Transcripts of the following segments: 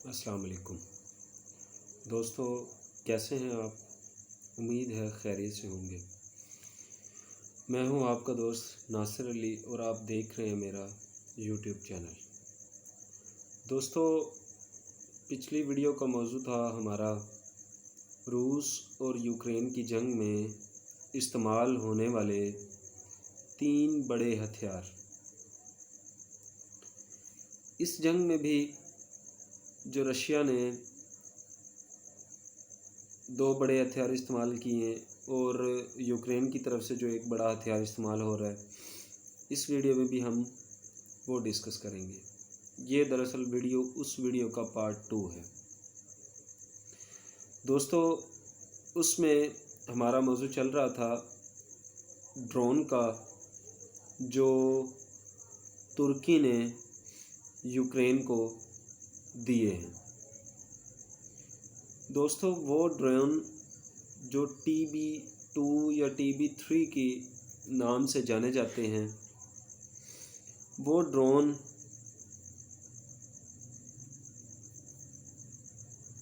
अस्सलाम वालेकुम दोस्तों, कैसे हैं आप? उम्मीद है खैरियत से होंगे। मैं हूं आपका दोस्त नासिर अली और आप देख रहे हैं मेरा यूट्यूब चैनल। दोस्तों, पिछली वीडियो का मौजू था हमारा रूस और यूक्रेन की जंग में इस्तेमाल होने वाले 3 बड़े हथियार। इस जंग में भी जो रशिया ने 2 बड़े हथियार इस्तेमाल किए और यूक्रेन की तरफ से जो एक बड़ा हथियार इस्तेमाल हो रहा है, इस वीडियो में भी हम वो डिस्कस करेंगे। ये दरअसल वीडियो उस वीडियो का पार्ट 2 है। दोस्तों, उसमें हमारा मौजू चल रहा था ड्रोन का, जो तुर्की ने यूक्रेन को दिए हैं। दोस्तों, वो ड्रोन जो TB2 या TB3 के नाम से जाने जाते हैं, वो ड्रोन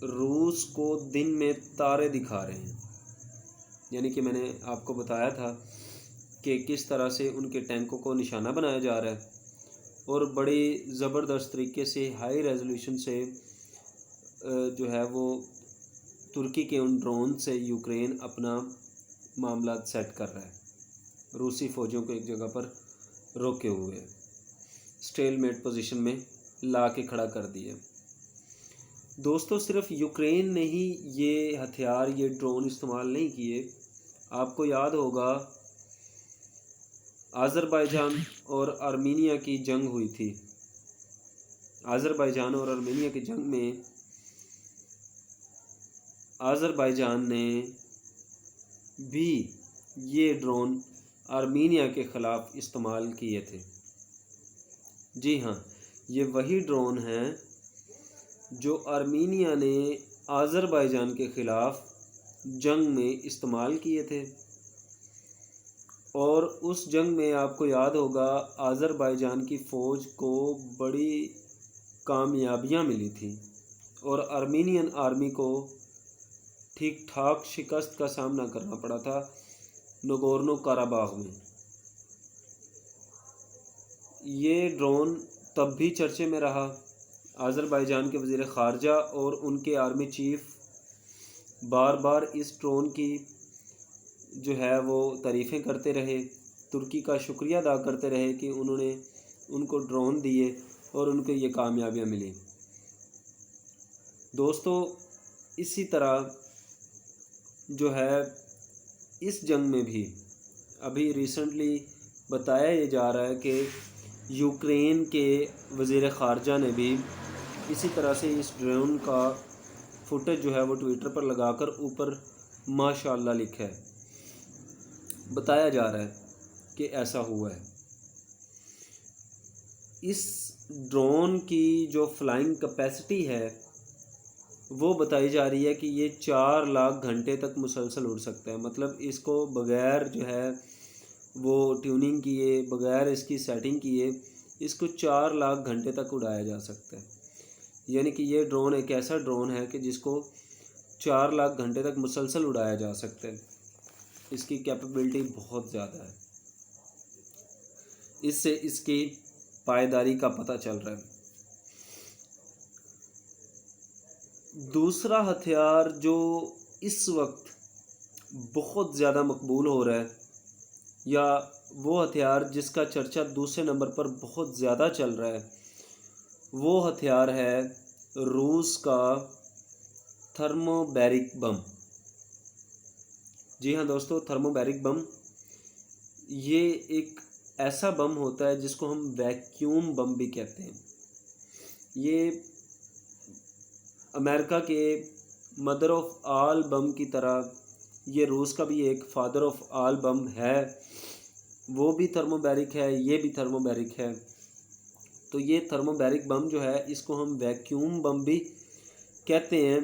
रूस को दिन में तारे दिखा रहे हैं। यानी कि मैंने आपको बताया था कि किस तरह से उनके टैंकों को निशाना बनाया जा रहा है और बड़ी ज़बरदस्त तरीके से हाई रेजोल्यूशन से जो है वो तुर्की के उन ड्रोन से यूक्रेन अपना मामला सेट कर रहा है। रूसी फ़ौजों को एक जगह पर रोके हुए स्टेलमेट पोजीशन में ला के खड़ा कर दिया। दोस्तों, सिर्फ यूक्रेन ने ही ये हथियार, ये ड्रोन इस्तेमाल नहीं किए। आपको याद होगा आज़रबाईजान और आर्मीनिया की जंग हुई थी। आज़रबाईजान और आर्मीनिया की जंग में आज़रबाईजान ने भी ये ड्रोन आर्मीनिया के ख़िलाफ़ इस्तेमाल किए थे। जी हाँ, ये वही ड्रोन हैं जो आर्मीनिया ने आज़रबाईजान के ख़िलाफ़ जंग में इस्तेमाल किए थे। और उस जंग में आपको याद होगा आज़रबाईजान की फ़ौज को बड़ी कामयाबियां मिली थी और आर्मीनियन आर्मी को ठीक ठाक शिकस्त का सामना करना पड़ा था नगोर्नो काराबाग में। ये ड्रोन तब भी चर्चे में रहा। आज़रबाईजान के वज़ीर ख़ारजा और उनके आर्मी चीफ़ बार बार इस ड्रोन की जो है वो तारीफ़ें करते रहे, तुर्की का शुक्रिया अदा करते रहे कि उन्होंने उनको ड्रोन दिए और उनको ये कामयाबियाँ मिली। दोस्तों, इसी तरह जो है इस जंग में भी अभी रिसेंटली बताया ये जा रहा है कि यूक्रेन के वज़ीर ख़ारजा ने भी इसी तरह से इस ड्रोन का फुटेज जो है वो ट्विटर पर लगाकर ऊपर माशाअल्लाह लिखा है। बताया जा रहा है कि ऐसा हुआ है। इस ड्रोन की जो फ्लाइंग कैपेसिटी है वो बताई जा रही है कि ये 4 लाख घंटे तक मुसलसल उड़ सकता है। मतलब इसको बग़ैर जो है वो ट्यूनिंग किए, बग़ैर इसकी सेटिंग किए, इसको 4 लाख घंटे तक उड़ाया जा सकता है। यानी कि ये ड्रोन एक ऐसा ड्रोन है कि जिसको 4 लाख घंटे तक मुसलसल उड़ाया जा सकता है। इसकी कैपेबिलिटी बहुत ज़्यादा है। इससे इसकी पायदारी का पता चल रहा है। दूसरा हथियार जो इस वक्त बहुत ज़्यादा मकबूल हो रहा है, या वो हथियार जिसका चर्चा दूसरे नंबर पर बहुत ज़्यादा चल रहा है, वो हथियार है रूस का थर्मोबैरिक बम। जी हाँ दोस्तों, थर्मोबैरिक बम ये एक ऐसा बम होता है जिसको हम वैक्यूम बम भी कहते हैं। ये अमेरिका के मदर ऑफ आल बम की तरह ये रूस का भी एक फादर ऑफ आल बम है। वो भी थर्मोबैरिक है, ये भी थर्मोबैरिक है। तो ये थर्मोबैरिक बम जो है इसको हम वैक्यूम बम भी कहते हैं।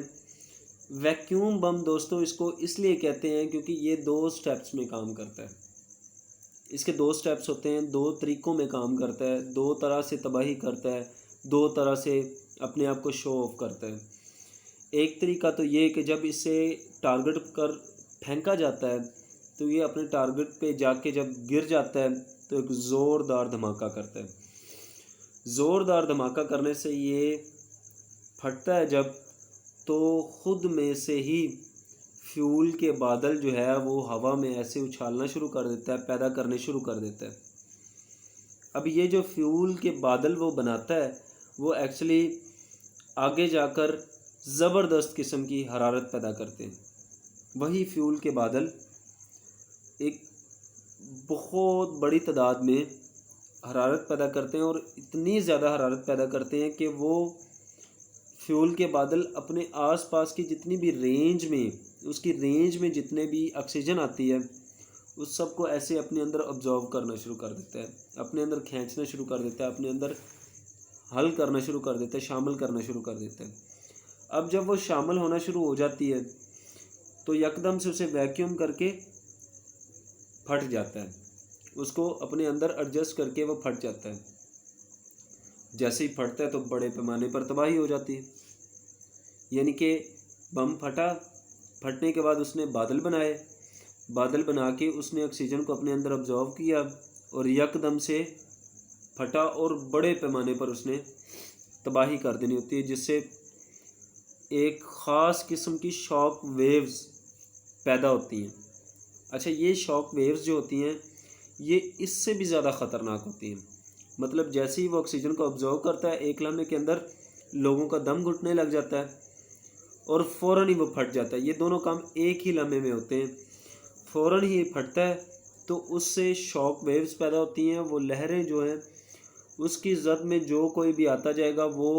वैक्यूम बम दोस्तों इसको इसलिए कहते हैं क्योंकि ये 2 स्टेप्स में काम करता है। इसके 2 स्टेप्स होते हैं, 2 तरीक़ों में काम करता है, 2 तरह से तबाही करता है, 2 तरह से अपने आप को शो ऑफ करता है। एक तरीका तो ये कि जब इसे टारगेट कर फेंका जाता है तो ये अपने टारगेट पे जाके जब गिर जाता है तो एक ज़ोरदार धमाका करता है। ज़ोरदार धमाका करने से ये फटता है जब, तो ख़ुद में से ही फ्यूल के बादल जो है वो हवा में ऐसे उछालना शुरू कर देता है, पैदा करने शुरू कर देता है। अब ये जो फ्यूल के बादल वो बनाता है वो एक्चुअली आगे जाकर ज़बरदस्त किस्म की हरारत पैदा करते हैं। वही फ्यूल के बादल एक बहुत बड़ी तादाद में हरारत पैदा करते हैं और इतनी ज़्यादा हरारत पैदा करते हैं कि वो फ्यूल के बादल अपने आसपास की जितनी भी रेंज में, उसकी रेंज में जितने भी ऑक्सीजन आती है उस सब को ऐसे अपने अंदर ऑब्जॉर्व करना शुरू कर देता है, अपने अंदर खींचना शुरू कर देता है, अपने अंदर हल करना शुरू कर देता है, शामिल करना शुरू कर देता है। अब जब वो शामिल होना शुरू हो जाती है तो यकदम से उसे वैक्यूम करके फट जाता है, उसको अपने अंदर एडजस्ट करके वो फट जाता है। जैसे ही फटता है तो बड़े पैमाने पर तबाही हो जाती है। यानी कि बम फटा, फटने के बाद उसने बादल बनाए, बादल बना के उसने ऑक्सीजन को अपने अंदर ऑब्जॉर्व किया और यकदम से फटा और बड़े पैमाने पर उसने तबाही कर देनी होती है, जिससे एक ख़ास किस्म की शॉक वेव्स पैदा होती हैं। अच्छा, ये शॉक वेव्स जो होती हैं ये इससे भी ज़्यादा ख़तरनाक होती हैं। मतलब जैसे ही वो ऑक्सीजन को ऑब्जर्व करता है एक लम्हे के अंदर लोगों का दम घुटने लग जाता है और फ़ौरन ही वो फट जाता है। ये दोनों काम एक ही लम्हे में होते हैं। फ़ौरन ही फटता है तो उससे शॉक वेव्स पैदा होती हैं। वो लहरें जो हैं उसकी ज़द में जो कोई भी आता जाएगा वो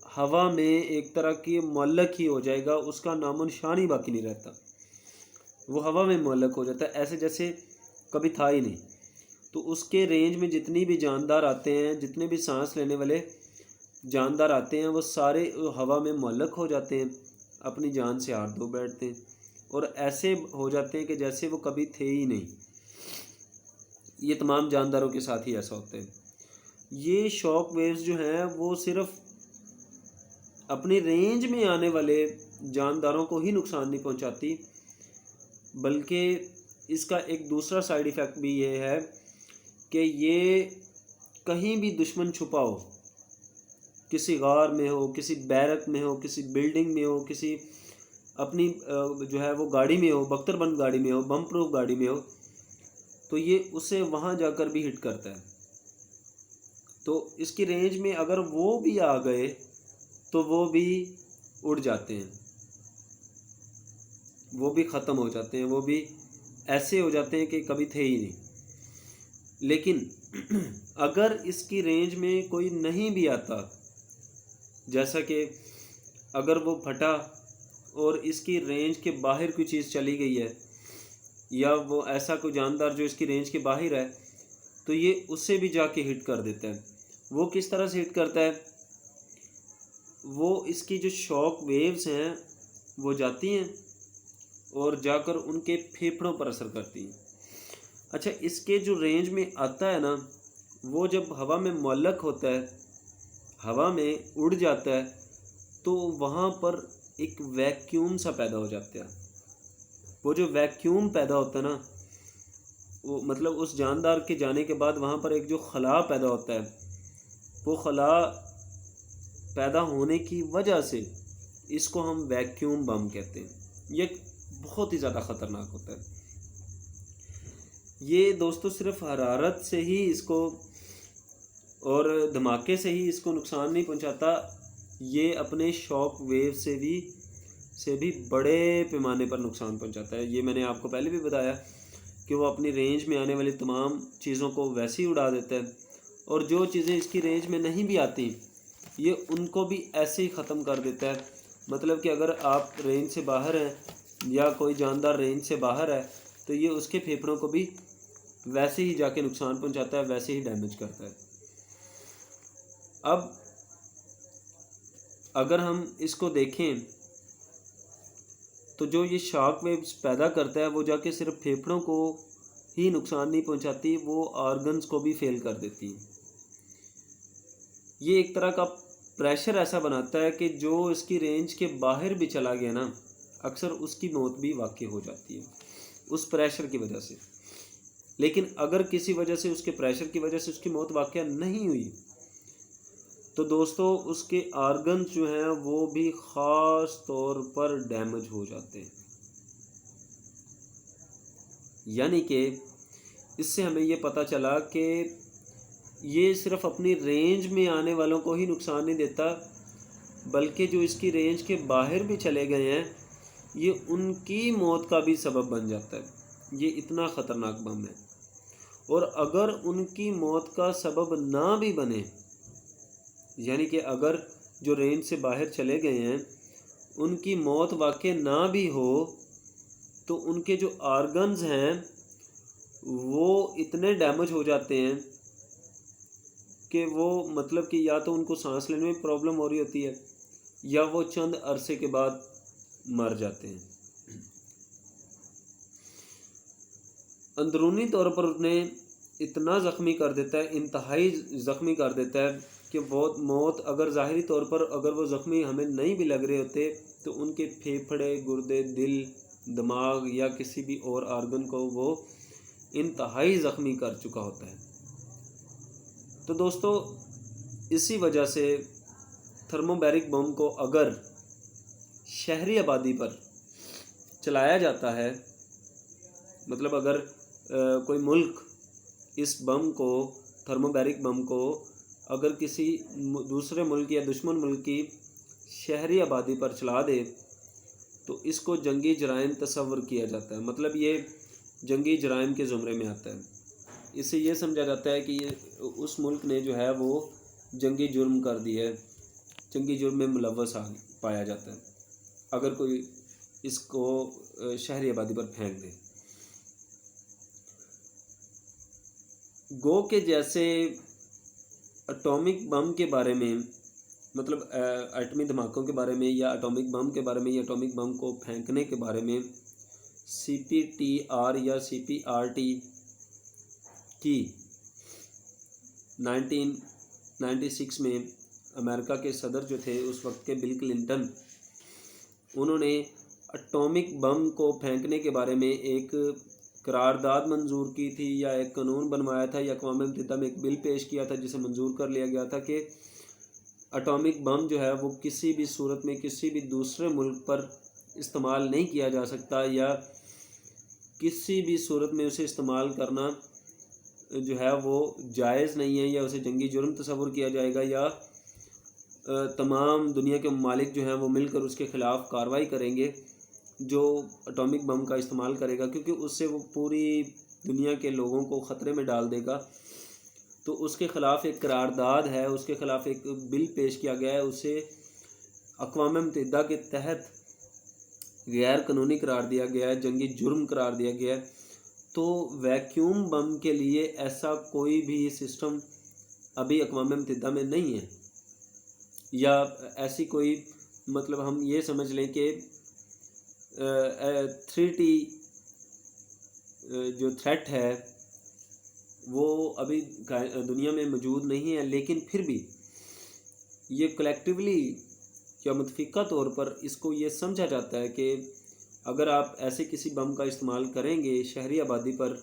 हवा में एक तरह की मुअल्लक ही हो जाएगा, उसका नामो निशान ही बाकी नहीं रहता। वो हवा में मुअल्लक हो जाता है, ऐसे जैसे कभी था ही नहीं। तो उसके रेंज में जितनी भी जानदार आते हैं, जितने भी सांस लेने वाले जानदार आते हैं, वो सारे हवा में मुअल्लक हो जाते हैं, अपनी जान से हाथ धो बैठते हैं और ऐसे हो जाते हैं कि जैसे वो कभी थे ही नहीं। ये तमाम जानदारों के साथ ही ऐसा होता है। ये शॉक वेव्स जो हैं वो सिर्फ अपनी रेंज में आने वाले जानदारों को ही नुकसान नहीं पहुंचाती, बल्कि इसका एक दूसरा साइड इफ़ेक्ट भी ये है कि ये कहीं भी दुश्मन छुपा हो, किसी गार में हो, किसी बैरक में हो, किसी बिल्डिंग में हो, किसी अपनी जो है वो गाड़ी में हो, बख्तरबंद गाड़ी में हो, बम प्रूफ गाड़ी में हो, तो ये उसे वहाँ जाकर भी हिट करता है। तो इसकी रेंज में अगर वो भी आ गए तो वो भी उड़ जाते हैं, वो भी ख़त्म हो जाते हैं, वो भी ऐसे हो जाते हैं कि कभी थे ही नहीं। लेकिन अगर इसकी रेंज में कोई नहीं भी आता, जैसा कि अगर वो फटा और इसकी रेंज के बाहर कोई चीज़ चली गई है या वो ऐसा कोई जानदार जो इसकी रेंज के बाहर है, तो ये उससे भी जाके हिट कर देता है। वो किस तरह से हिट करता है? वो इसकी जो शॉक वेव्स हैं वो जाती हैं और जाकर उनके फेफड़ों पर असर करती हैं। अच्छा, इसके जो रेंज में आता है ना, वो जब हवा में मुअल्लक होता है, हवा में उड़ जाता है, तो वहाँ पर एक वैक्यूम सा पैदा हो जाता है। वो जो वैक्यूम पैदा होता है ना, वो मतलब उस जानदार के जाने के बाद वहाँ पर एक जो खला पैदा होता है, वो खला पैदा होने की वजह से इसको हम वैक्यूम बम कहते हैं। ये बहुत ही ज़्यादा ख़तरनाक होता है। ये दोस्तों सिर्फ हरारत से ही इसको और धमाके से ही इसको नुकसान नहीं पहुंचाता, ये अपने शॉक वेव से भी बड़े पैमाने पर नुकसान पहुंचाता है। ये मैंने आपको पहले भी बताया कि वो अपनी रेंज में आने वाली तमाम चीज़ों को वैसे ही उड़ा देता है और जो चीज़ें इसकी रेंज में नहीं भी आती ये उनको भी ऐसे ही ख़त्म कर देता है। मतलब कि अगर आप रेंज से बाहर हैं या कोई जानदार रेंज से बाहर है तो ये उसके फेफड़ों को भी वैसे ही जाके नुकसान पहुंचाता है, वैसे ही डैमेज करता है। अब अगर हम इसको देखें तो जो ये शॉक वेव्स पैदा करता है वो जाके सिर्फ फेफड़ों को ही नुकसान नहीं पहुंचाती, वो ऑर्गन्स को भी फेल कर देती है। ये एक तरह का प्रेशर ऐसा बनाता है कि जो इसकी रेंज के बाहर भी चला गया ना, अक्सर उसकी मौत भी वाक़ई हो जाती है उस प्रेशर की वजह से। लेकिन अगर किसी वजह से, उसके प्रेशर की वजह से उसकी मौत वाक़ई नहीं हुई, तो दोस्तों उसके आर्गन्स जो हैं वो भी ख़ास तौर पर डैमेज हो जाते हैं। यानी कि इससे हमें ये पता चला कि ये सिर्फ़ अपनी रेंज में आने वालों को ही नुकसान नहीं देता, बल्कि जो इसकी रेंज के बाहर भी चले गए हैं, ये उनकी मौत का भी सबब बन जाता है। ये इतना ख़तरनाक बम है। और अगर उनकी मौत का सबब ना भी बने, यानी कि अगर जो रेंज से बाहर चले गए हैं उनकी मौत वाक़ई ना भी हो, तो उनके जो आर्गन्स हैं वो इतने डैमेज हो जाते हैं कि वो मतलब कि या तो उनको सांस लेने में प्रॉब्लम हो रही होती है, या वो चंद अरसे के बाद मर जाते हैं। अंदरूनी तौर पर उन्हें इतना ज़ख्मी कर देता है, इंतहाई ज़ख्मी कर देता है कि बहुत मौत अगर ज़ाहिरी तौर पर अगर वो ज़ख्मी हमें नहीं भी लग रहे होते, तो उनके फेफड़े, गुर्दे, दिल, दिमाग या किसी भी और आर्गन को वो इंतहाई ज़ख्मी कर चुका होता है। तो दोस्तों इसी वजह से थर्मोबैरिक बम को अगर शहरी आबादी पर चलाया जाता है, मतलब अगर कोई मुल्क इस बम को, थर्मोबैरिक बम को अगर किसी दूसरे मुल्क या दुश्मन मुल्क की शहरी आबादी पर चला दे, तो इसको जंगी जराइम तस्वर किया जाता है। मतलब ये जंगी जराइम के ज़ुमरे में आता है। इससे ये समझा जाता है कि ये उस मुल्क ने जो है वो जंगी जुर्म कर दिया है, जंगी जुर्म में मुलव्वस पाया जाता है अगर कोई इसको शहरी आबादी पर फेंक दे। गो के जैसे एटॉमिक बम के बारे में, मतलब एटमी धमाकों के बारे में या एटॉमिक बम के बारे में या एटॉमिक बम को फेंकने के बारे में CPTR या CPRT की 1996 में अमेरिका के सदर जो थे उस वक्त के बिल क्लिंटन, उन्होंने एटॉमिक बम को फेंकने के बारे में एक करारदाद मंजूर की थी या एक कानून बनवाया था या अक़वाम मुत्तहिदा में एक बिल पेश किया था जिसे मंजूर कर लिया गया था कि एटॉमिक बम जो है वो किसी भी सूरत में किसी भी दूसरे मुल्क पर इस्तेमाल नहीं किया जा सकता, या किसी भी सूरत में उसे इस्तेमाल करना जो है वो जायज़ नहीं है, या उसे जंगी जुर्म तस्वुर किया जाएगा, या तमाम दुनिया के ममालिक जो हैं वो मिलकर उसके ख़िलाफ़ कार्रवाई करेंगे जो एटॉमिक बम का इस्तेमाल करेगा, क्योंकि उससे वो पूरी दुनिया के लोगों को ख़तरे में डाल देगा। तो उसके ख़िलाफ़ एक करारदाद है, उसके ख़िलाफ़ एक बिल पेश किया गया है, उसे अक़वाम मुत्तहिदा के तहत गैर कानूनी करार दिया गया है, जंगी जुर्म करार दिया गया है। तो वैक्यूम बम के लिए ऐसा कोई भी सिस्टम अभी अक़वाम मुत्तहिदा में नहीं है, या ऐसी कोई, मतलब हम ये समझ लें कि 3T जो थ्रेट है वो अभी दुनिया में मौजूद नहीं है। लेकिन फिर भी ये कलेक्टिवली या मुतफ़िक़ा तौर पर इसको ये समझा जाता है कि अगर आप ऐसे किसी बम का इस्तेमाल करेंगे शहरी आबादी पर,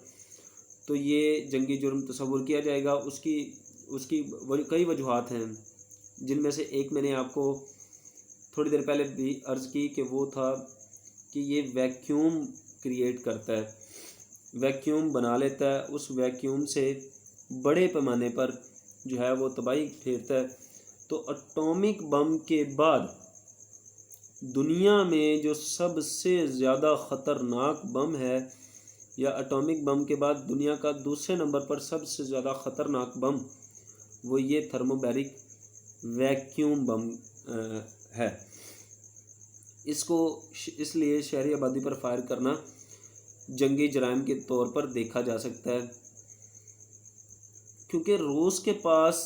तो ये जंगी जुर्म तस्वुर किया जाएगा। उसकी कई वजूहात हैं, जिनमें से एक मैंने आपको थोड़ी देर पहले भी अर्ज़ की कि वो था कि ये वैक्यूम क्रिएट करता है, वैक्यूम बना लेता है, उस वैक्यूम से बड़े पैमाने पर जो है वो तबाही फेरता है। तो एटॉमिक बम के बाद दुनिया में जो सबसे ज़्यादा ख़तरनाक बम है, या एटॉमिक बम के बाद दुनिया का दूसरे नंबर पर सबसे ज़्यादा ख़तरनाक बम, वो ये थर्मोबैरिक वैक्यूम बम है। इसको इसलिए शहरी आबादी पर फायर करना जंगी जराइम के तौर पर देखा जा सकता है, क्योंकि रूस के पास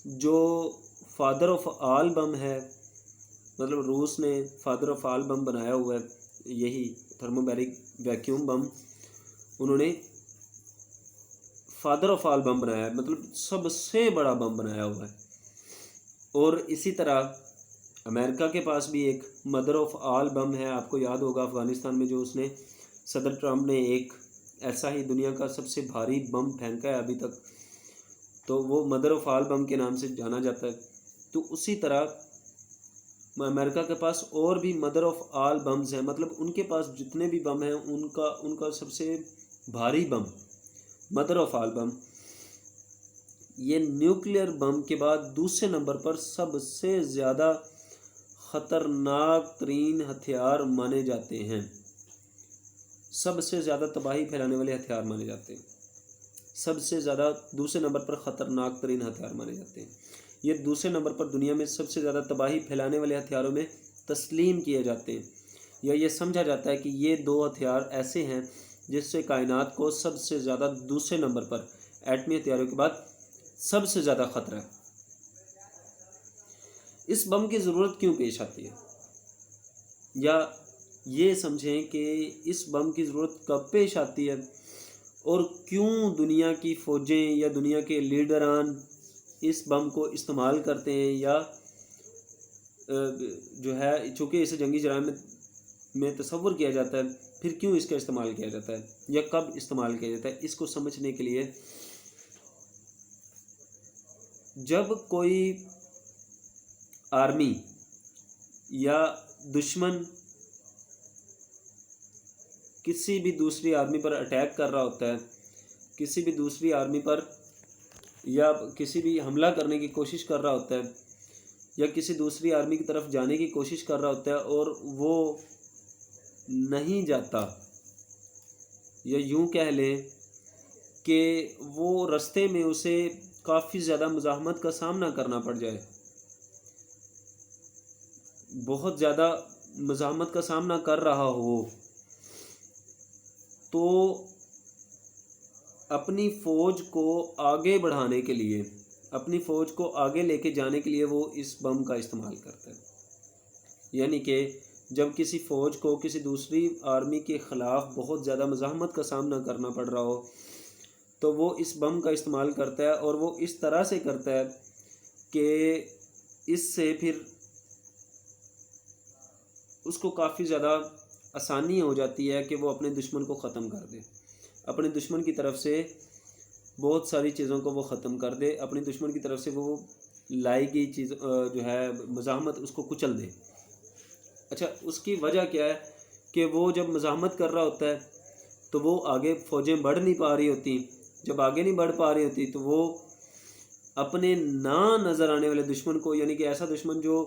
जो फादर ऑफ आल बम है, मतलब रूस ने फादर ऑफ आल बम बनाया हुआ है, यही थर्मोबैरिक वैक्यूम बम उन्होंने फादर ऑफ आल बम बनाया है, मतलब सबसे बड़ा बम बनाया हुआ है। और इसी तरह अमेरिका के पास भी एक मदर ऑफ ऑल बम है। आपको याद होगा अफ़गानिस्तान में जो उसने सदर ट्रम्प ने एक ऐसा ही दुनिया का सबसे भारी बम फेंका है अभी तक, तो वो मदर ऑफ ऑल बम के नाम से जाना जाता है। तो उसी तरह अमेरिका के पास और भी मदर ऑफ ऑल बम्स हैं, मतलब उनके पास जितने भी बम हैं उनका सबसे भारी बम मदर ऑफ ऑल बम, ये न्यूक्लियर बम के बाद दूसरे नंबर पर सबसे ज़्यादा ख़तरनाक तरीन हथियार माने जाते हैं, सबसे ज़्यादा तबाही फैलाने वाले हथियार माने जाते हैं, सबसे ज़्यादा दूसरे नंबर पर ख़तरनाक तरीन हथियार माने जाते हैं। ये दूसरे नंबर पर दुनिया में सबसे ज़्यादा तबाही फैलाने वाले हथियारों में तस्लीम किए जाते हैं, या ये समझा जाता है कि ये दो हथियार ऐसे हैं जिससे कायनात को सबसे ज़्यादा दूसरे नंबर पर एटमी हथियारों के बाद सबसे ज़्यादा ख़तरा है। इस बम की ज़रूरत क्यों पेश आती है, या ये समझें कि इस बम की ज़रूरत कब पेश आती है और क्यों दुनिया की फ़ौजें या दुनिया के लीडरान इस बम को इस्तेमाल करते हैं, या जो है चूँकि इसे जंगी जराइम में तस्वुर किया जाता है, फिर क्यों इसका इस्तेमाल किया जाता है या कब इस्तेमाल किया जाता है। इसको समझने के लिए जब कोई आर्मी या दुश्मन किसी भी दूसरी आर्मी पर अटैक कर रहा होता है, किसी भी दूसरी आर्मी पर या किसी भी हमला करने की कोशिश कर रहा होता है, या किसी दूसरी आर्मी की तरफ जाने की कोशिश कर रहा होता है और वो नहीं जाता, या यूं कह लें कि वो रास्ते में उसे काफ़ी ज़्यादा मुज़ाहमत का सामना करना पड़ जाए, बहुत ज़्यादा मुज़ाहमत का सामना कर रहा हो, तो अपनी फ़ौज को आगे बढ़ाने के लिए, अपनी फ़ौज को आगे लेके जाने के लिए वो इस बम का इस्तेमाल करता है। यानी कि जब किसी फ़ौज को किसी दूसरी आर्मी के ख़िलाफ़ बहुत ज़्यादा मुज़ाहमत का सामना करना पड़ रहा हो, तो वो इस बम का इस्तेमाल करता है, और वो इस तरह से करता है कि इससे फिर उसको काफ़ी ज़्यादा आसानी हो जाती है कि वो अपने दुश्मन को ख़त्म कर दे, अपने दुश्मन की तरफ से बहुत सारी चीज़ों को वो ख़त्म कर दे, अपने दुश्मन की तरफ से वो लाई गई चीज़ जो है मुज़ाहमत उसको कुचल दे। अच्छा, उसकी वजह क्या है कि वो जब मुज़ाहमत कर रहा होता है तो वो आगे फ़ौजें बढ़ नहीं पा रही होती, जब आगे नहीं बढ़ पा रही होती तो वो अपने ना नज़र आने वाले दुश्मन को, यानी कि ऐसा दुश्मन जो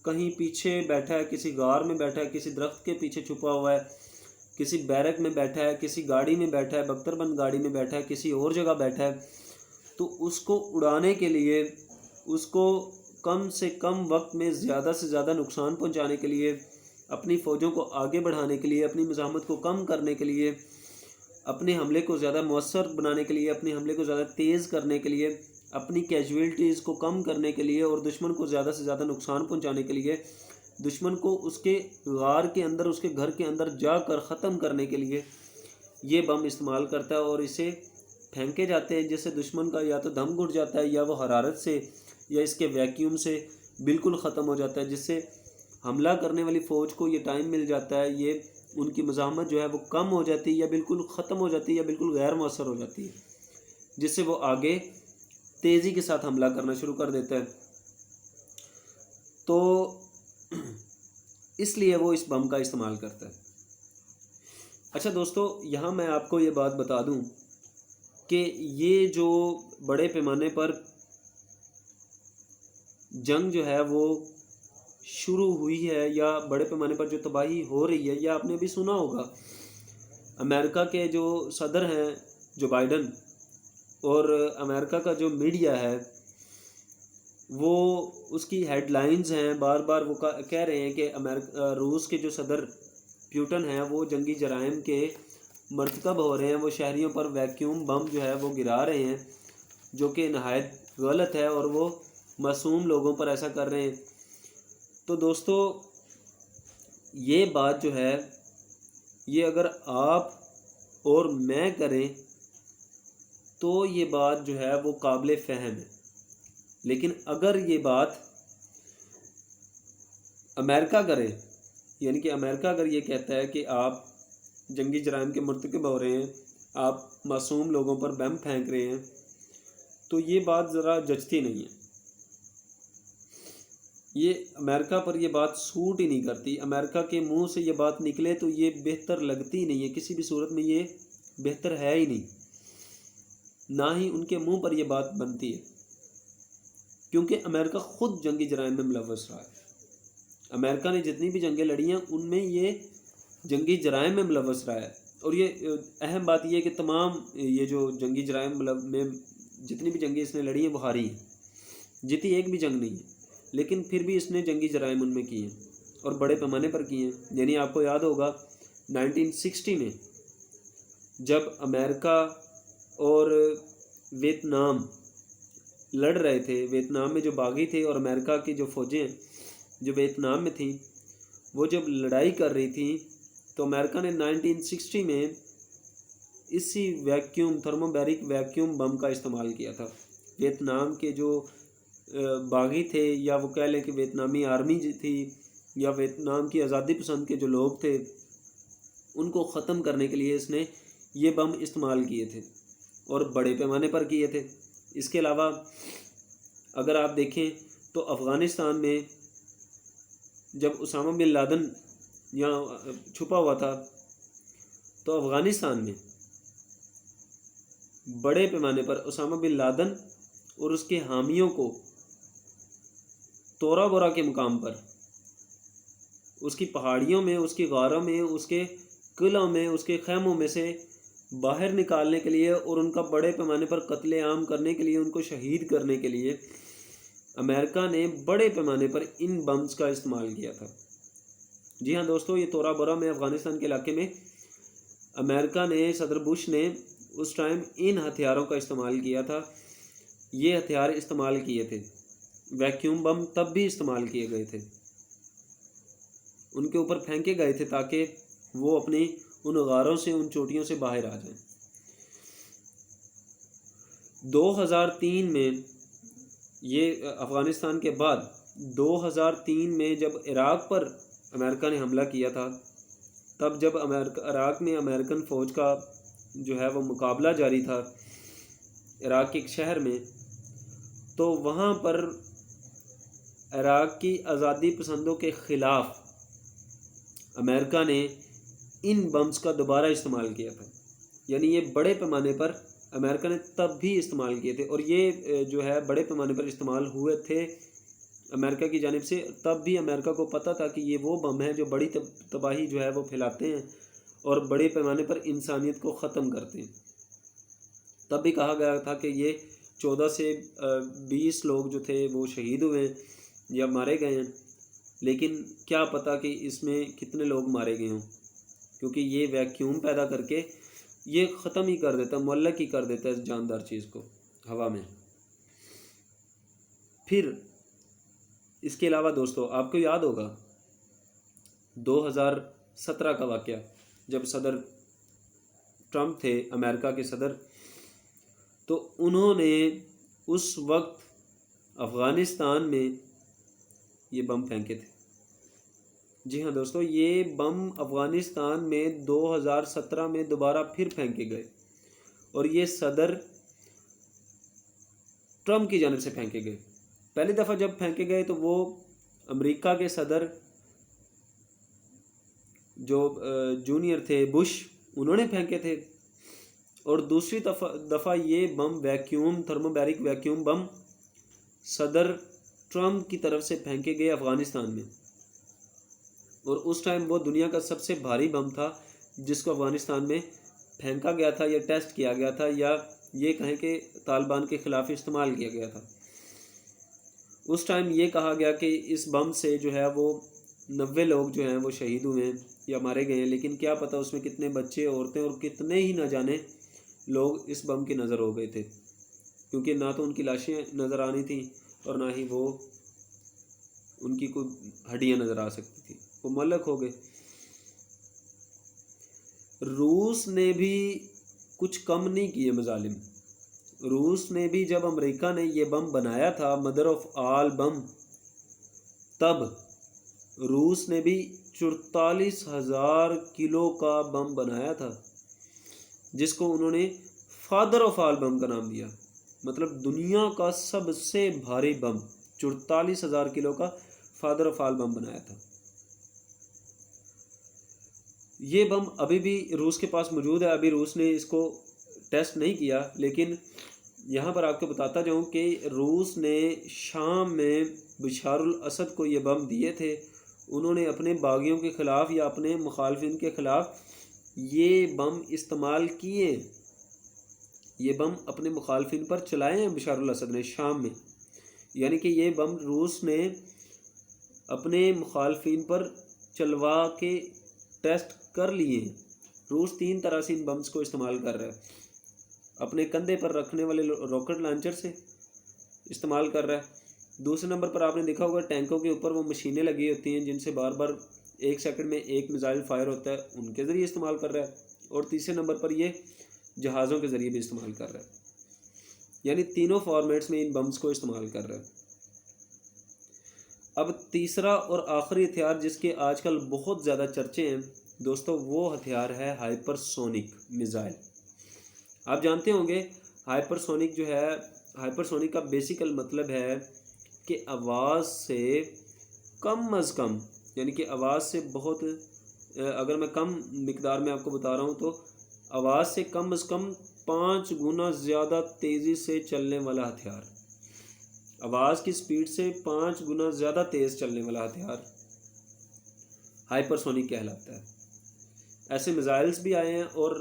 कहीं पीछे बैठा है, किसी गार में बैठा है, किसी दरख्त के पीछे छुपा हुआ है, किसी बैरक में बैठा है, किसी गाड़ी में बैठा है, बख्तरबंद गाड़ी में बैठा है, किसी और जगह बैठा है, तो उसको उड़ाने के लिए, उसको कम से कम वक्त में ज़्यादा से ज़्यादा नुकसान पहुंचाने के लिए, अपनी फ़ौजों को आगे बढ़ाने के लिए, अपनी मुज़ाहमत को कम करने के लिए, अपने हमले को ज़्यादा मौसर बनाने के लिए, अपने हमले को ज़्यादा तेज़ करने के लिए, अपनी कैजुअल्टीज़ को कम करने के लिए और दुश्मन को ज़्यादा से ज़्यादा नुकसान पहुंचाने के लिए, दुश्मन को उसके गार के अंदर, उसके घर के अंदर जाकर ख़त्म करने के लिए ये बम इस्तेमाल करता है, और इसे फेंके जाते हैं जिससे दुश्मन का या तो दम घुट जाता है, या वो हरारत से या इसके वैक्यूम से बिल्कुल ख़त्म हो जाता है, जिससे हमला करने वाली फ़ौज को ये टाइम मिल जाता है, ये उनकी मुज़ाहमत जो है वो कम हो जाती है, या बिल्कुल ख़त्म हो जाती है, या बिल्कुल गैर मौसर हो जाती है, जिससे वो आगे तेज़ी के साथ हमला करना शुरू कर देता है। तो इसलिए वो इस बम का इस्तेमाल करता है। अच्छा दोस्तों, यहाँ मैं आपको ये बात बता दूं कि ये जो बड़े पैमाने पर जंग जो है वो शुरू हुई है, या बड़े पैमाने पर जो तबाही हो रही है, या आपने अभी सुना होगा अमेरिका के जो सदर हैं जो बाइडन, और अमेरिका का जो मीडिया है वो उसकी हेडलाइंस हैं, बार बार वो कह रहे हैं कि रूस के जो सदर प्यूटन हैं वो जंगी जराइम के मर्तकब हो रहे हैं, वो शहरियों पर वैक्यूम बम जो है वो गिरा रहे हैं, जो कि नहायत गलत है, और वो मासूम लोगों पर ऐसा कर रहे हैं। तो दोस्तों, ये बात जो है ये अगर आप और मैं करें तो ये बात जो है वो काबिल फ़हम है, लेकिन अगर ये बात अमेरिका करे, यानी कि अमेरिका अगर ये कहता है कि आप जंगी जराइम के मुर्तकिब हो रहे हैं, आप मासूम लोगों पर बम फेंक रहे हैं, तो ये बात ज़रा जचती नहीं है। ये अमेरिका पर ये बात सूट ही नहीं करती। अमेरिका के मुंह से ये बात निकले तो ये बेहतर लगती ही नहीं है, किसी भी सूरत में ये बेहतर है ही नहीं, ना ही उनके मुंह पर यह बात बनती है, क्योंकि अमेरिका ख़ुद जंगी जराइम में मुलव्वस रहा है। अमेरिका ने जितनी भी जंगें लड़ी हैं उनमें ये जंगी जराइम में मुलव्वस रहा है। और ये अहम बात यह है कि तमाम ये जो जंगी जराइम में जितनी भी जंगें इसने लड़ी हैं वो हारी हैं, जीती एक भी जंग नहीं है, लेकिन फिर भी इसने जंगी जराइम उनमें किए हैं और बड़े पैमाने पर किए हैं। यानी आपको याद होगा 1960 में जब अमेरिका और वियतनाम लड़ रहे थे, वियतनाम में जो बागी थे और अमेरिका की जो फ़ौजें जो वियतनाम में थी वो जब लड़ाई कर रही थी, तो अमेरिका ने 1960 में इसी थर्मोबैरिक वैक्यूम बम का इस्तेमाल किया था। वियतनाम के जो बागी थे, या वो कह लें कि वियतनामी आर्मी थी, या वियतनाम की आज़ादी पसंद के जो लोग थे, उनको ख़त्म करने के लिए इसने ये बम इस्तेमाल किए थे और बड़े पैमाने पर किए थे। इसके अलावा अगर आप देखें तो अफ़गानिस्तान में जब उसामा बिन लादेन यहाँ छुपा हुआ था, तो अफ़गानिस्तान में बड़े पैमाने पर उसामा बिन लादेन और उसके हामियों को तोरा बोरा के मुकाम पर, उसकी पहाड़ियों में, उसकी गारों में, उसके किलों में, उसके खैमों में से बाहर निकालने के लिए और उनका बड़े पैमाने पर कत्लेआम करने के लिए, उनको शहीद करने के लिए अमेरिका ने बड़े पैमाने पर इन बम्स का इस्तेमाल किया था। जी हाँ दोस्तों, ये तोरा बोरा में अफ़गानिस्तान के इलाके में अमेरिका ने, सदर बुश ने उस टाइम इन हथियारों का इस्तेमाल किया था। ये हथियार इस्तेमाल किए थे, वैक्यूम बम तब भी इस्तेमाल किए गए थे, उनके ऊपर फेंके गए थे ताकि वो अपनी उन गारों से, उन चोटियों से बाहर आ जाएं। 2003 में ये अफ़गानिस्तान के बाद 2003 में जब इराक़ पर अमेरिका ने हमला किया था, तब जब इराक़ में अमेरिकन फ़ौज का जो है वो मुकाबला जारी था इराक़ के एक शहर में, तो वहाँ पर इराक़ की आज़ादी पसंदों के ख़िलाफ़ अमेरिका ने इन बम्स का दोबारा इस्तेमाल किया था। यानी ये बड़े पैमाने पर अमेरिका ने तब भी इस्तेमाल किए थे, और ये जो है बड़े पैमाने पर इस्तेमाल हुए थे अमेरिका की जानिब से। तब भी अमेरिका को पता था कि ये वो बम हैं जो बड़ी तबाही जो है वो फैलाते हैं और बड़े पैमाने पर इंसानियत को ख़त्म करते हैं। तब भी कहा गया था कि ये 14 से 20 लोग जो थे वो शहीद हुए या मारे गए हैं, लेकिन क्या पता कि इसमें कितने लोग मारे गए हों, क्योंकि ये वैक्यूम पैदा करके ये ख़त्म ही कर देता, मुअल्लक ही कर देता है इस जानदार चीज़ को हवा में। फिर इसके अलावा दोस्तों आपको याद होगा 2017 का वाक़या, जब सदर ट्रंप थे अमेरिका के सदर, तो उन्होंने उस वक्त अफ़गानिस्तान में ये बम फेंके थे। जी हाँ दोस्तों, ये बम अफ़गानिस्तान में 2017 में दोबारा फिर फेंके गए, और ये सदर ट्रंप की जानिब से फेंके गए। पहली दफ़ा जब फेंके गए तो वो अमेरिका के सदर जो जूनियर थे बुश, उन्होंने फेंके थे, और दूसरी दफ़ा ये बम थर्मोबैरिक वैक्यूम बम सदर ट्रंप की तरफ से फेंके गए अफ़गानिस्तान में। और उस टाइम वो दुनिया का सबसे भारी बम था जिसको अफ़गानिस्तान में फेंका गया था, या टेस्ट किया गया था, या ये कहें कि तालिबान के ख़िलाफ़ इस्तेमाल किया गया था। उस टाइम ये कहा गया कि इस बम से जो है वो 90 लोग जो हैं वो शहीद हुए हैं या मारे गए हैं, लेकिन क्या पता उसमें कितने बच्चे, औरतें और कितने ही न जाने लोग इस बम की नज़र हो गए थे, क्योंकि ना तो उनकी लाशें नज़र आनी थी और ना ही वो उनकी कोई हड्डियाँ नज़र आ सकती थी, वो मुअल्लक हो गए। रूस ने भी कुछ कम नहीं किए मजालिम। रूस ने भी, जब अमेरिका ने ये बम बनाया था, मदर ऑफ आल बम, तब रूस ने भी 44,000 किलो का बम बनाया था, जिसको उन्होंने फादर ऑफ ऑल बम का नाम दिया। मतलब दुनिया का सबसे भारी बम 44,000 किलो का फादर ऑफ ऑल बम बनाया था। ये बम अभी भी रूस के पास मौजूद है। अभी रूस ने इसको टेस्ट नहीं किया, लेकिन यहाँ पर आपको बताता जाऊँ कि रूस ने शाम में बशारुल असद को ये बम दिए थे। उन्होंने अपने बागियों के ख़िलाफ़ या अपने मुखालफिन के ख़िलाफ़ ये बम इस्तेमाल किए। ये बम अपने मुखालफिन पर चलाए हैं बशारुल असद ने शाम में। यानी कि ये बम रूस ने अपने मुखालफिन पर चलवा के टेस्ट कर लिए। रूस 3 तरह से इन बम्स को इस्तेमाल कर रहा है। अपने कंधे पर रखने वाले रॉकेट लॉन्चर से इस्तेमाल कर रहा है। दूसरे नंबर पर आपने देखा होगा टैंकों के ऊपर वो मशीनें लगी होती हैं जिनसे बार बार 1 सेकंड में एक मिसाइल फायर होता है, उनके ज़रिए इस्तेमाल कर रहा है। और तीसरे नंबर पर ये जहाज़ों के ज़रिए भी इस्तेमाल कर रहा है। यानी तीनों फॉर्मेट्स में इन बम्स को इस्तेमाल कर रहा है। अब तीसरा और आखिरी हथियार जिसके आजकल बहुत ज़्यादा चर्चे हैं दोस्तों, वो हथियार है हाइपरसोनिक मिसाइल। आप जानते होंगे हाइपरसोनिक जो है, हाइपरसोनिक का बेसिकल मतलब है कि आवाज़ से कम अज़ कम, यानी कि आवाज़ से बहुत, अगर मैं कम मिकदार में आपको बता रहा हूँ तो आवाज़ से कम अज़ कम 5 गुना ज़्यादा तेज़ी से चलने वाला हथियार। आवाज़ की स्पीड से 5 गुना ज़्यादा तेज़ चलने वाला हथियार हाइपरसोनिक कहलाता है। ऐसे मिसाइल्स भी आए हैं और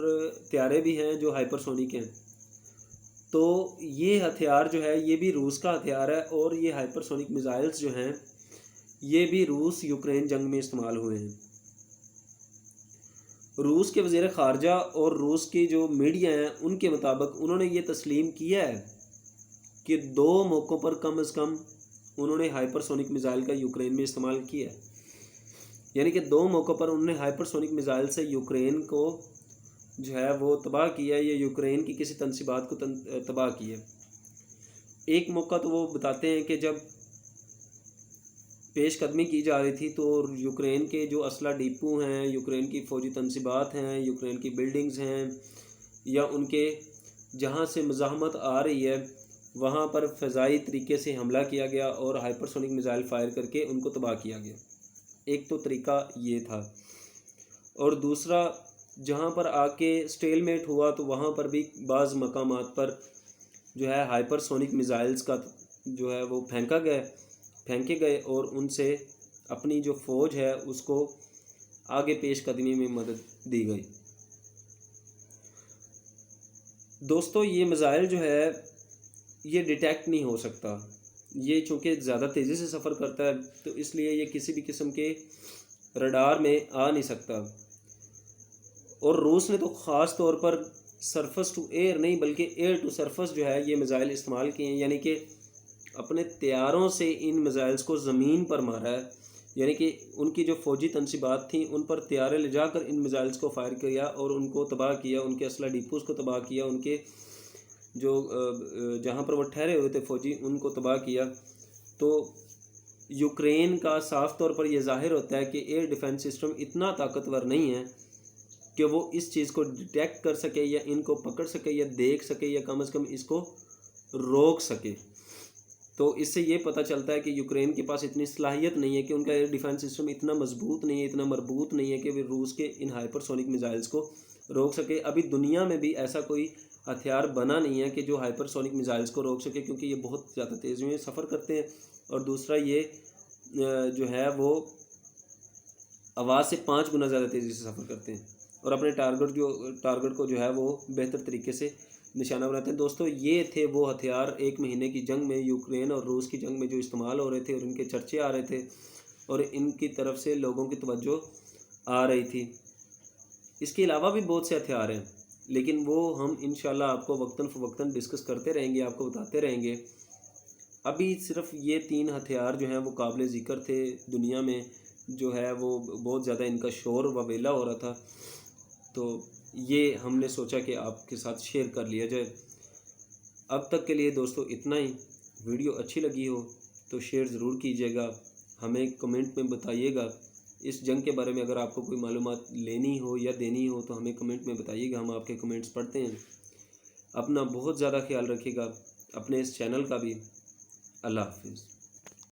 त्यारे भी हैं जो हाइपरसोनिक हैं। तो ये हथियार जो है ये भी रूस का हथियार है, और ये हाइपरसोनिक मिसाइल्स जो हैं ये भी रूस यूक्रेन जंग में इस्तेमाल हुए हैं। रूस के वज़ीर ख़ारजा और रूस की जो मीडिया हैं उनके मुताबिक उन्होंने ये तस्लीम किया है कि 2 मौक़ों पर कम से कम उन्होंने हाइपरसोनिक मिसाइल का यूक्रेन में इस्तेमाल किया है। यानी कि 2 मौक़ों पर उन्होंने हाइपरसोनिक मिसाइल से यूक्रेन को जो है वो तबाह किया है, या यूक्रेन की किसी तनसीबात को तबाह किया। एक मौका तो वो बताते हैं कि जब पेशकदमी की जा रही थी तो यूक्रेन के जो असला डिपो हैं, यूक्रेन की फ़ौजी तनसीबात हैं, यूक्रेन की बिल्डिंग्स हैं, या उनके जहाँ से मज़ाहमत आ रही है वहाँ पर फ़ज़ाई तरीके से हमला किया गया और हाइपरसोनिक मिसाइल फ़ायर करके उनको तबाह किया गया। एक तो तरीका ये था। और दूसरा, जहाँ पर आके स्टेलमेट हुआ तो वहाँ पर भी बाज़ मकामात पर जो है हाइपरसोनिक मिसाइल्स का जो है वो फेंके गए और उनसे अपनी जो फ़ौज है उसको आगे पेशकदमी में मदद दी गई। दोस्तों ये मिसाइल जो है ये डिटेक्ट नहीं हो सकता। ये चूँकि ज़्यादा तेज़ी से सफ़र करता है तो इसलिए ये किसी भी किस्म के रडार में आ नहीं सकता। और रूस ने तो ख़ास तौर पर सरफस टू एयर नहीं बल्कि एयर टू सरफस जो है ये मिसाइल इस्तेमाल किए हैं। यानी कि अपने तैयारों से इन मिसाइल्स को ज़मीन पर मारा है। यानी कि उनकी जो फ़ौजी तनसीबात थी उन पर तैयारे ले जाकर इन मिसाइल्स को फायर किया और उनको तबाह किया, उनके असला डिपोस को तबाह किया, उनके जो जहाँ पर वो ठहरे हुए थे फ़ौजी उनको तबाह किया। तो यूक्रेन का साफ़ तौर पर यह ज़ाहिर होता है कि एयर डिफेंस सिस्टम इतना ताकतवर नहीं है कि वो इस चीज़ को डिटेक्ट कर सके या इनको पकड़ सके या देख सके या कम से कम इसको रोक सके। तो इससे ये पता चलता है कि यूक्रेन के पास इतनी सलाहियत नहीं है कि उनका एयर डिफेंस सिस्टम इतना मजबूत नहीं है, इतना मरबूत नहीं है कि वे रूस के इन हाइपरसोनिक मिसाइल्स को रोक सके। अभी दुनिया में भी ऐसा कोई हथियार बना नहीं है कि जो हाइपरसोनिक मिसाइल्स को रोक सके, क्योंकि ये बहुत ज़्यादा तेज़ी में सफ़र करते हैं। और दूसरा ये जो है वो आवाज़ से 5 गुना ज़्यादा तेज़ी से सफ़र करते हैं और अपने टारगेट को जो है वो बेहतर तरीके से निशाना बनाते हैं। दोस्तों ये थे वो हथियार 1 महीने की जंग में, यूक्रेन और रूस की जंग में जो इस्तेमाल हो रहे थे और इनके चर्चे आ रहे थे और इनकी तरफ से लोगों की तवज्जो आ रही थी। इसके अलावा भी बहुत से हथियार हैं, लेकिन वो हम इंशाल्लाह आपको वक्तन फ़वक्तन डिस्कस करते रहेंगे, आपको बताते रहेंगे। अभी सिर्फ ये 3 हथियार जो हैं वो काबिल ज़िक्र थे। दुनिया में जो है वो बहुत ज़्यादा इनका शोर व वेला हो रहा था, तो ये हमने सोचा कि आपके साथ शेयर कर लिया जाए। अब तक के लिए दोस्तों इतना ही। वीडियो अच्छी लगी हो तो शेयर ज़रूर कीजिएगा, हमें कमेंट में बताइएगा। इस जंग के बारे में अगर आपको कोई मालूमात लेनी हो या देनी हो तो हमें कमेंट में बताइएगा, हम आपके कमेंट्स पढ़ते हैं। अपना बहुत ज़्यादा ख्याल रखिएगा, अपने इस चैनल का भी। अल्लाह हाफिज़।